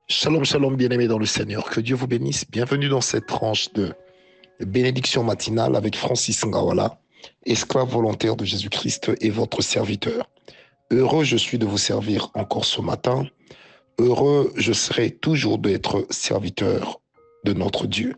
Shalom, shalom, bien-aimés dans le Seigneur. Que Dieu vous bénisse. Bienvenue dans cette tranche de bénédiction matinale avec Francis Ngawala, esclave volontaire de Jésus-Christ et votre serviteur. Heureux je suis de vous servir encore ce matin. Heureux je serai toujours d'être serviteur de notre Dieu.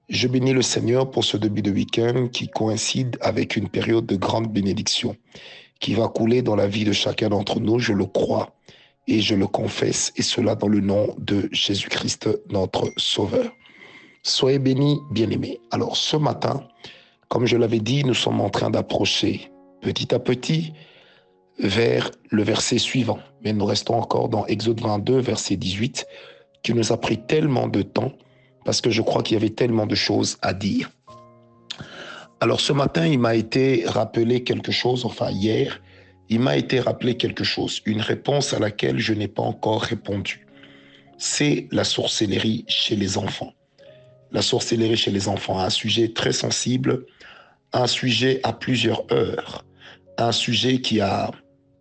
Je bénis le Seigneur pour ce début de week-end qui coïncide avec une période de grande bénédiction qui va couler dans la vie de chacun d'entre nous, je le crois. Et je le confesse, et cela dans le nom de Jésus-Christ, notre Sauveur. Soyez bénis, bien-aimés. Alors, ce matin, comme je l'avais dit, nous sommes en train d'approcher petit à petit vers le verset suivant. Mais nous restons encore dans Exode 22, verset 18, qui nous a pris tellement de temps, parce que je crois qu'il y avait tellement de choses à dire. Alors, ce matin, il m'a été rappelé quelque chose, enfin hier, il m'a été rappelé quelque chose, une réponse à laquelle je n'ai pas encore répondu. C'est la sorcellerie chez les enfants. La sorcellerie chez les enfants, un sujet très sensible, un sujet à plusieurs heures, un sujet qui a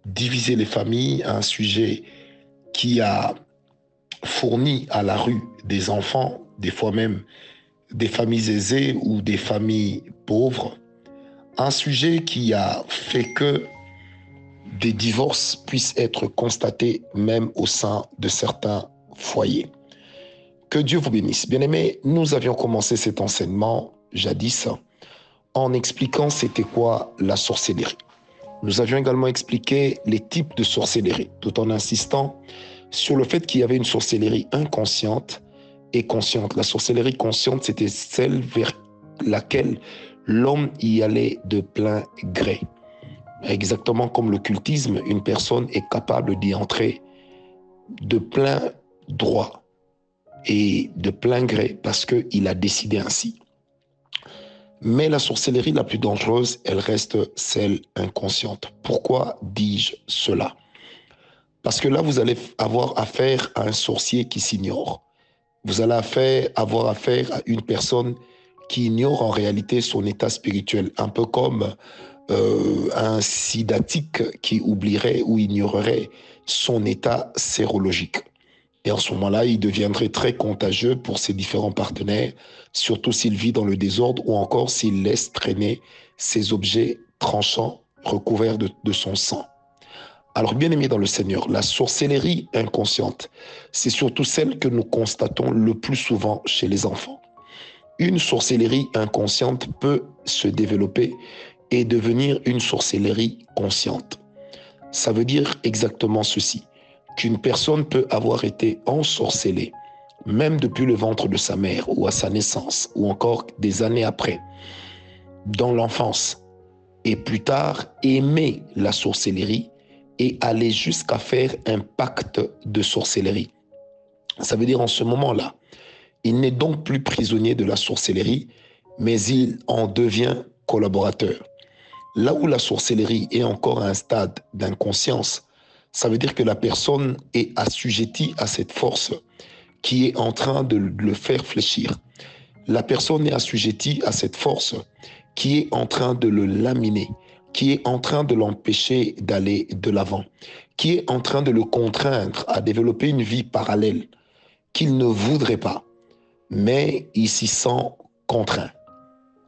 divisé les familles, un sujet qui a fourni à la rue des enfants, des fois même des familles aisées ou des familles pauvres, un sujet qui a fait que des divorces puissent être constatés même au sein de certains foyers. Que Dieu vous bénisse. Bien-aimés, nous avions commencé cet enseignement jadis en expliquant c'était quoi la sorcellerie. Nous avions également expliqué les types de sorcellerie, tout en insistant sur le fait qu'il y avait une sorcellerie inconsciente et consciente. La sorcellerie consciente, c'était celle vers laquelle l'homme y allait de plein gré. Exactement comme l'occultisme, une personne est capable d'y entrer de plein droit et de plein gré parce qu'il a décidé ainsi. Mais la sorcellerie la plus dangereuse, elle reste celle inconsciente. Pourquoi dis-je cela? Parce que là, vous allez avoir affaire à un sorcier qui s'ignore. Vous allez avoir affaire à une personne qui ignore en réalité son état spirituel, un peu comme un sidatique qui oublierait ou ignorerait son état sérologique. Et en ce moment-là, il deviendrait très contagieux pour ses différents partenaires, surtout s'il vit dans le désordre ou encore s'il laisse traîner ses objets tranchants recouverts de son sang. Alors, bien aimé dans le Seigneur, la sorcellerie inconsciente, c'est surtout celle que nous constatons le plus souvent chez les enfants. Une sorcellerie inconsciente peut se développer et devenir une sorcellerie consciente. Ça veut dire exactement ceci, qu'une personne peut avoir été ensorcelée, même depuis le ventre de sa mère ou à sa naissance, ou encore des années après, dans l'enfance, et plus tard aimer la sorcellerie et aller jusqu'à faire un pacte de sorcellerie. Ça veut dire en ce moment-là, il n'est donc plus prisonnier de la sorcellerie, mais il en devient collaborateur. Là où la sorcellerie est encore à un stade d'inconscience, ça veut dire que la personne est assujettie à cette force qui est en train de le faire fléchir. La personne est assujettie à cette force qui est en train de le laminer, qui est en train de l'empêcher d'aller de l'avant, qui est en train de le contraindre à développer une vie parallèle qu'il ne voudrait pas, mais il s'y sent contraint.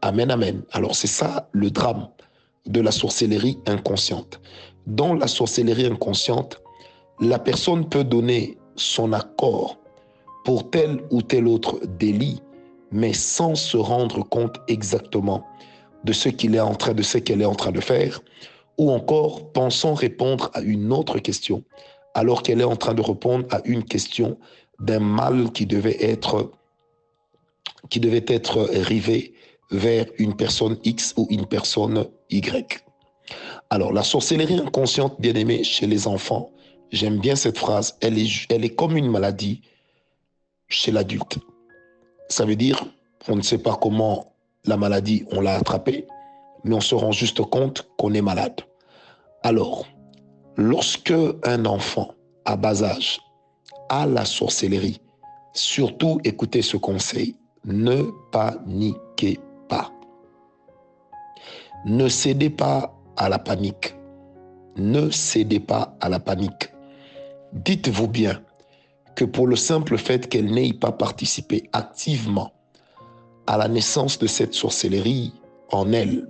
Amen, amen. Alors c'est ça le drame de la sorcellerie inconsciente. Dans la sorcellerie inconsciente, la personne peut donner son accord pour tel ou tel autre délit, mais sans se rendre compte exactement de ce qu'elle est en train de faire, ou encore pensant répondre à une autre question, alors qu'elle est en train de répondre à une question d'un mal qui devait être rivé vers une personne X ou une personne Y. Alors, la sorcellerie inconsciente, bien aimée, chez les enfants, j'aime bien cette phrase, elle est comme une maladie chez l'adulte. Ça veut dire, on ne sait pas comment la maladie, on l'a attrapée, mais on se rend juste compte qu'on est malade. Alors, lorsque un enfant à bas âge a la sorcellerie, surtout écoutez ce conseil, ne paniquez pas. Ne cédez pas à la panique. Ne cédez pas à la panique. Dites-vous bien que pour le simple fait qu'elle n'ait pas participé activement à la naissance de cette sorcellerie en elle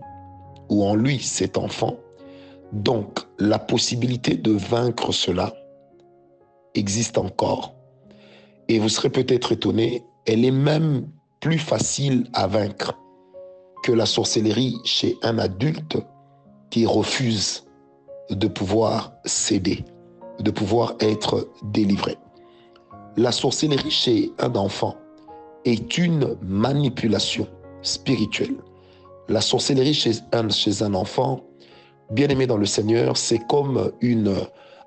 ou en lui, cet enfant, donc la possibilité de vaincre cela existe encore. Et vous serez peut-être étonné, elle est même plus facile à vaincre que la sorcellerie chez un adulte qui refuse de pouvoir céder, de pouvoir être délivré. La sorcellerie chez un enfant est une manipulation spirituelle. La sorcellerie chez un enfant, bien aimé dans le Seigneur, c'est comme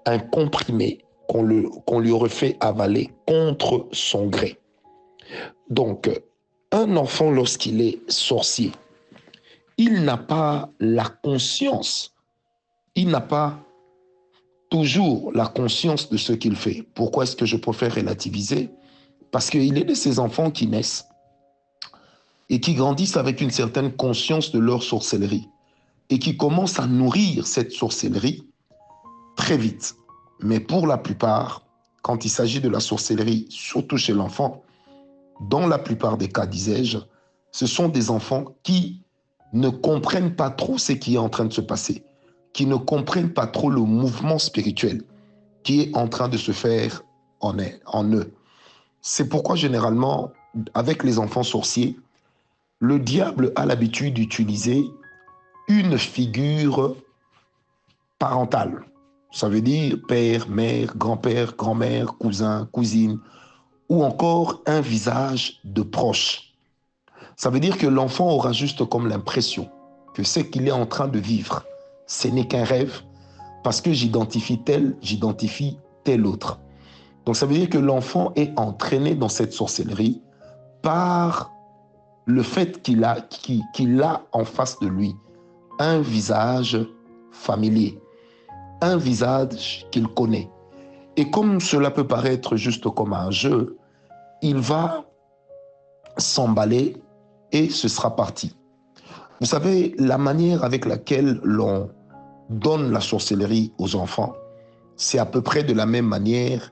un comprimé qu'on lui aurait fait avaler contre son gré. Donc, un enfant, lorsqu'il est sorcier, il n'a pas la conscience, il n'a pas toujours la conscience de ce qu'il fait. Pourquoi est-ce que je préfère relativiser? Parce qu'il est de ces enfants qui naissent et qui grandissent avec une certaine conscience de leur sorcellerie et qui commencent à nourrir cette sorcellerie très vite. Mais pour la plupart, quand il s'agit de la sorcellerie, surtout chez l'enfant, dans la plupart des cas, disais-je, ce sont des enfants qui ne comprennent pas trop ce qui est en train de se passer, qui ne comprennent pas trop le mouvement spirituel qui est en train de se faire en eux. C'est pourquoi généralement, avec les enfants sorciers, le diable a l'habitude d'utiliser une figure parentale. Ça veut dire père, mère, grand-père, grand-mère, cousin, cousine, ou encore un visage de proche. Ça veut dire que l'enfant aura juste comme l'impression que ce qu'il est en train de vivre, ce n'est qu'un rêve, parce que j'identifie tel autre. Donc ça veut dire que l'enfant est entraîné dans cette sorcellerie par le fait qu'il a en face de lui un visage familier, un visage qu'il connaît. Et comme cela peut paraître juste comme un jeu, il va s'emballer et ce sera parti. Vous savez, la manière avec laquelle l'on donne la sorcellerie aux enfants, c'est à peu près de la même manière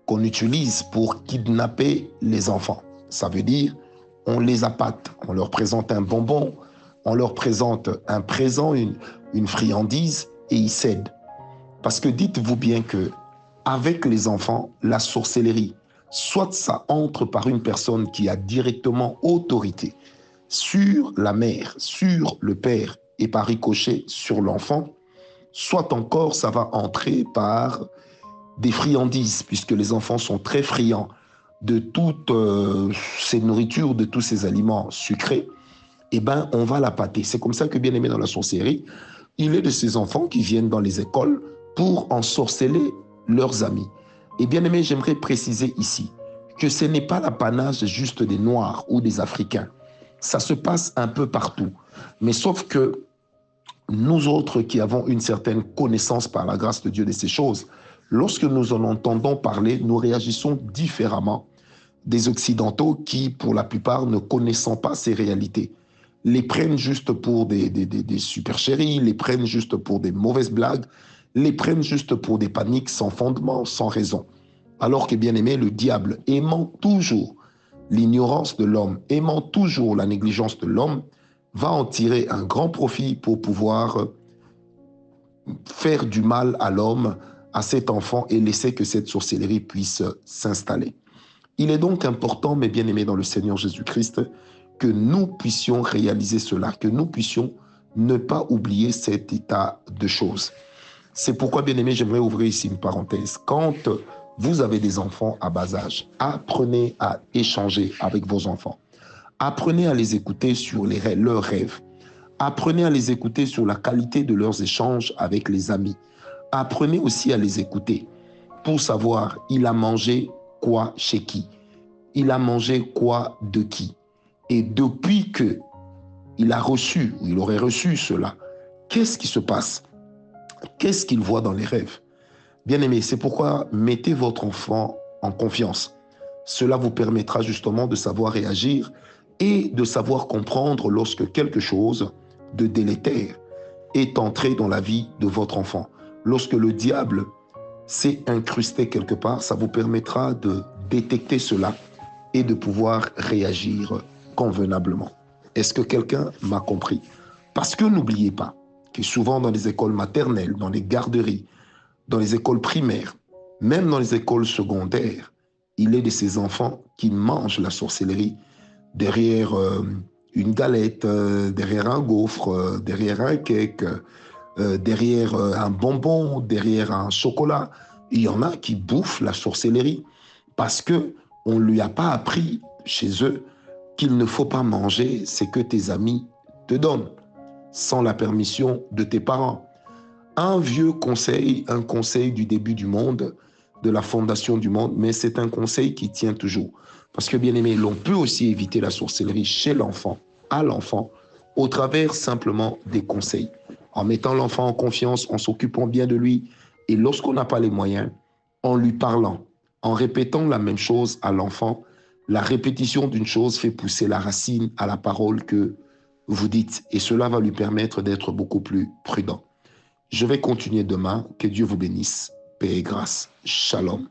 qu'on utilise pour kidnapper les enfants. Ça veut dire, on les appâte, on leur présente un bonbon, on leur présente un présent, une friandise, et ils cèdent. Parce que dites-vous bien que avec les enfants, la sorcellerie, soit ça entre par une personne qui a directement autorité sur la mère, sur le père et par ricochet sur l'enfant, soit encore ça va entrer par des friandises, puisque les enfants sont très friands de toutes ces nourritures, de tous ces aliments sucrés, eh ben, on va la pâter. C'est comme ça que, bien aimé dans la sorcellerie, il est de ces enfants qui viennent dans les écoles pour ensorceler leurs amis. Et bien aimé, j'aimerais préciser ici que ce n'est pas l'apanage juste des Noirs ou des Africains. Ça se passe un peu partout. Mais sauf que nous autres qui avons une certaine connaissance par la grâce de Dieu de ces choses, lorsque nous en entendons parler, nous réagissons différemment des Occidentaux qui, pour la plupart, ne connaissant pas ces réalités, les prennent juste pour des supercheries, les prennent juste pour des mauvaises blagues, les prennent juste pour des paniques sans fondement, sans raison. Alors que, bien aimé, le diable, aimant toujours l'ignorance de l'homme, aimant toujours la négligence de l'homme, va en tirer un grand profit pour pouvoir faire du mal à l'homme, à cet enfant, et laisser que cette sorcellerie puisse s'installer. Il est donc important, mes bien-aimés dans le Seigneur Jésus-Christ, que nous puissions réaliser cela, que nous puissions ne pas oublier cet état de choses. C'est pourquoi, bien-aimés, j'aimerais ouvrir ici une parenthèse. Quand vous avez des enfants à bas âge, apprenez à échanger avec vos enfants. Apprenez à les écouter sur leurs rêves. Apprenez à les écouter sur la qualité de leurs échanges avec les amis. Apprenez aussi à les écouter pour savoir il a mangé quoi chez qui, il a mangé quoi de qui. Et depuis que il a reçu, ou il aurait reçu cela, qu'est-ce qui se passe? Qu'est-ce qu'il voit dans les rêves? Bien-aimés, c'est pourquoi mettez votre enfant en confiance. Cela vous permettra justement de savoir réagir et de savoir comprendre lorsque quelque chose de délétère est entré dans la vie de votre enfant. Lorsque le diable s'est incrusté quelque part, ça vous permettra de détecter cela et de pouvoir réagir convenablement. Est-ce que quelqu'un m'a compris? Parce que n'oubliez pas que souvent dans les écoles maternelles, dans les garderies, dans les écoles primaires, même dans les écoles secondaires, il est de ces enfants qui mangent la sorcellerie derrière une galette, derrière un gaufre, derrière un cake, derrière un bonbon, derrière un chocolat. Il y en a qui bouffent la sorcellerie parce que on ne lui a pas appris chez eux qu'il ne faut pas manger ce que tes amis te donnent sans la permission de tes parents. Un vieux conseil, un conseil du début du monde, de la fondation du monde, mais c'est un conseil qui tient toujours. Parce que, bien aimé, l'on peut aussi éviter la sorcellerie chez l'enfant, à l'enfant, au travers simplement des conseils. En mettant l'enfant en confiance, en s'occupant bien de lui, et lorsqu'on n'a pas les moyens, en lui parlant, en répétant la même chose à l'enfant. La répétition d'une chose fait pousser la racine à la parole que vous dites, et cela va lui permettre d'être beaucoup plus prudent. Je vais continuer demain. Que Dieu vous bénisse. Paix et grâce. Shalom.